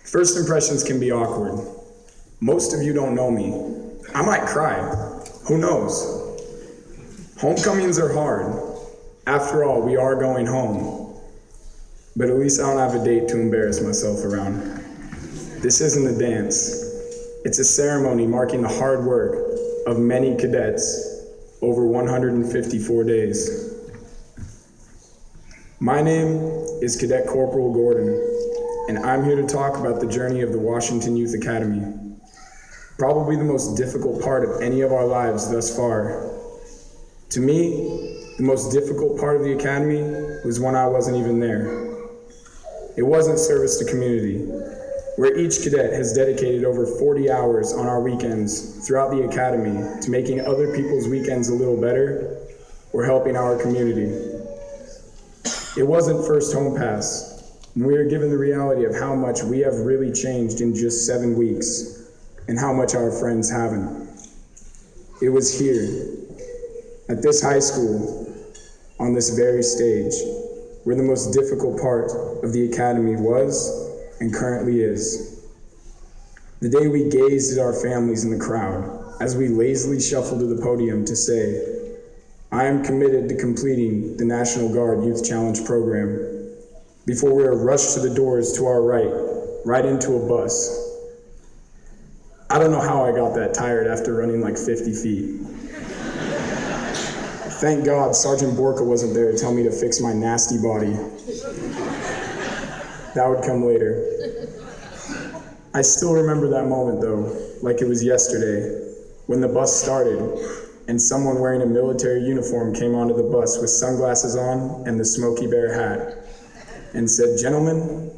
First impressions can be awkward. Most of you don't know me. I might cry. Who knows? Homecomings are hard. After all, we are going home. But at least I don't have a date to embarrass myself around. This isn't a dance. It's a ceremony marking the hard work of many cadets over 154 days. My name is Cadet Corporal Gordon, and I'm here to talk about the journey of the Washington Youth Academy. Probably the most difficult part of any of our lives thus far. To me, the most difficult part of the academy was when I wasn't even there. It wasn't service to community, where each cadet has dedicated over 40 hours on our weekends throughout the academy to making other people's weekends a little better or helping our community. It wasn't first home pass, and we are given the reality of how much we have really changed in just 7 weeks and how much our friends haven't. It was here, at this high school, on this very stage, where the most difficult part of the academy was and currently is. The day we gazed at our families in the crowd as we lazily shuffled to the podium to say, I am committed to completing the National Guard Youth Challenge program, before we were rushed to the doors to our right into a bus. I don't know how I got that tired after running like 50 feet. Thank God Sergeant Borka wasn't there to tell me to fix my nasty body. That would come later. I still remember that moment though, like it was yesterday, when the bus started and someone wearing a military uniform came onto the bus with sunglasses on and the Smokey Bear hat and said, "Gentlemen,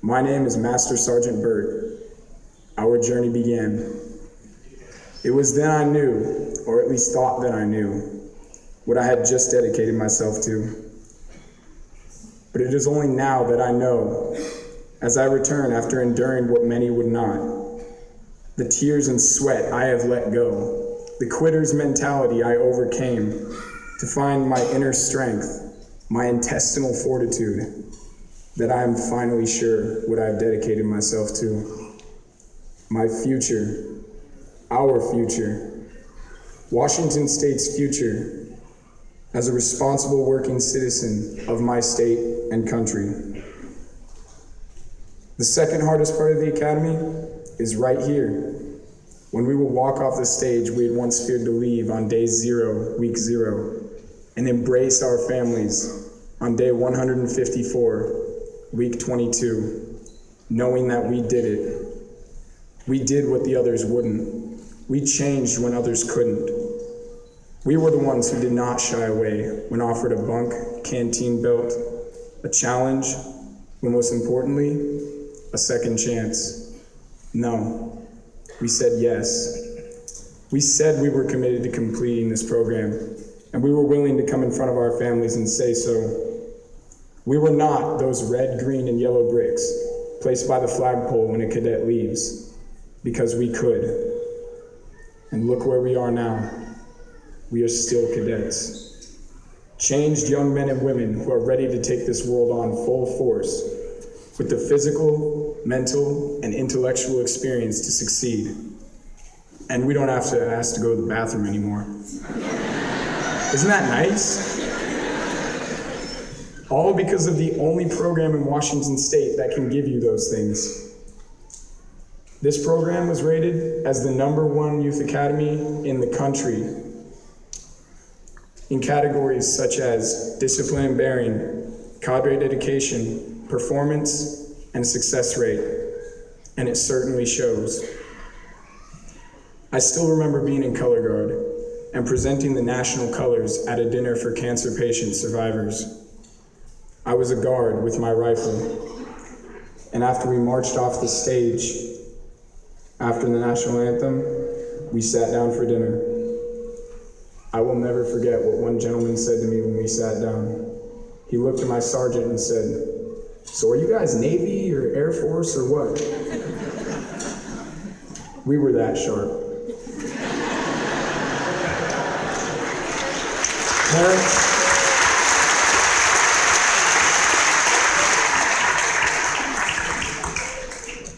my name is Master Sergeant Burt. Our journey began." It was then I knew, or at least thought that I knew, what I had just dedicated myself to. But it is only now that I know, as I return after enduring what many would not, the tears and sweat I have let go, the quitter's mentality I overcame to find my inner strength, my intestinal fortitude, that I am finally sure what I have dedicated myself to. My future, our future, Washington State's future, as a responsible working citizen of my state and country. The second hardest part of the academy is right here. When we will walk off the stage we had once feared to leave on day 0, week 0, and embrace our families on day 154, week 22, knowing that we did it. We did what the others wouldn't. We changed when others couldn't. We were the ones who did not shy away when offered a bunk, canteen belt, a challenge, but most importantly, a second chance. No, we said yes. We said we were committed to completing this program, and we were willing to come in front of our families and say so. We were not those red, green, and yellow bricks placed by the flagpole when a cadet leaves, because we could. And look where we are now. We are still cadets. Changed young men and women who are ready to take this world on full force with the physical, mental, and intellectual experience to succeed. And we don't have to ask to go to the bathroom anymore. Isn't that nice? All because of the only program in Washington State that can give you those things. This program was rated as the #1 youth academy in the country in categories such as discipline and bearing, cadre dedication, performance, and success rate, and it certainly shows. I still remember being in color guard and presenting the national colors at a dinner for cancer patient survivors. I was a guard with my rifle, and after we marched off the stage, after the national anthem, we sat down for dinner. I will never forget what one gentleman said to me when we sat down. He looked at my sergeant and said, "So are you guys Navy or Air Force or what?" We were that sharp.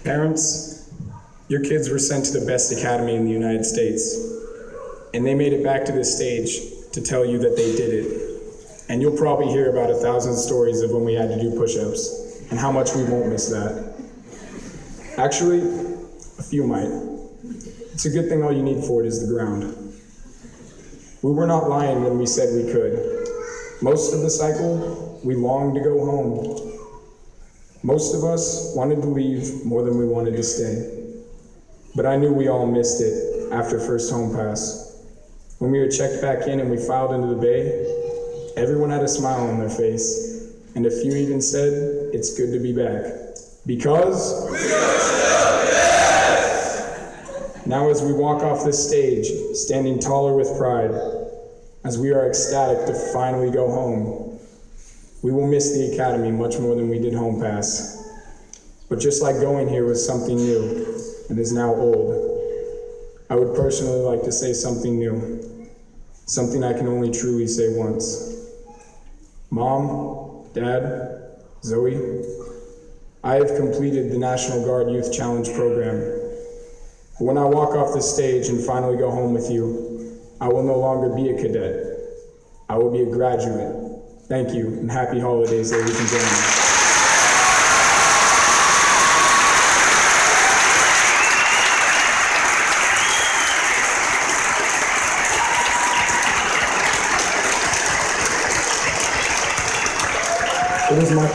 Parents, your kids were sent to the best academy in the United States, and they made it back to this stage to tell you that they did it. And you'll probably hear about 1,000 stories of when we had to do push-ups, and how much we won't miss that. Actually, a few might. It's a good thing all you need for it is the ground. We were not lying when we said we could. Most of the cycle, we longed to go home. Most of us wanted to leave more than we wanted to stay. But I knew we all missed it after first home pass. When we were checked back in and we filed into the bay, everyone had a smile on their face, and a few even said, "It's good to be back." Because now as we walk off this stage, standing taller with pride, as we are ecstatic to finally go home, we will miss the academy much more than we did home pass. But just like going here was something new and is now old, I would personally like to say something new, something I can only truly say once. Mom, Dad, Zoe, I have completed the National Guard Youth Challenge program. But when I walk off the stage and finally go home with you, I will no longer be a cadet. I will be a graduate. Thank you, and happy holidays, ladies and gentlemen. It was my